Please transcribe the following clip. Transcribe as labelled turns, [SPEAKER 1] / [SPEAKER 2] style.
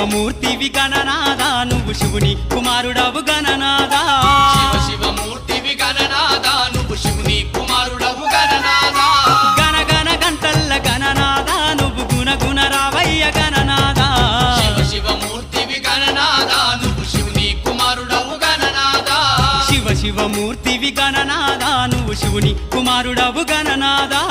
[SPEAKER 1] శివమూర్తివి గణనాదా నువ్వు శివుని కుమారుడవు గణనాదా
[SPEAKER 2] శివమూర్తివి గణనాదా నువ్వు శివుని కుమారుడవు గణనాదా
[SPEAKER 1] గణ గణ గంటల్ల గణనాదా నువ్వు గుణ గుణ రావయ్య గణనాదా
[SPEAKER 2] శివమూర్తివి గణనాదా నువ్వు శివుని కుమారుడవు గణనాదా
[SPEAKER 1] శివమూర్తివి గణనాదా నువ్వు శివుని కుమారుడవు గణనాదా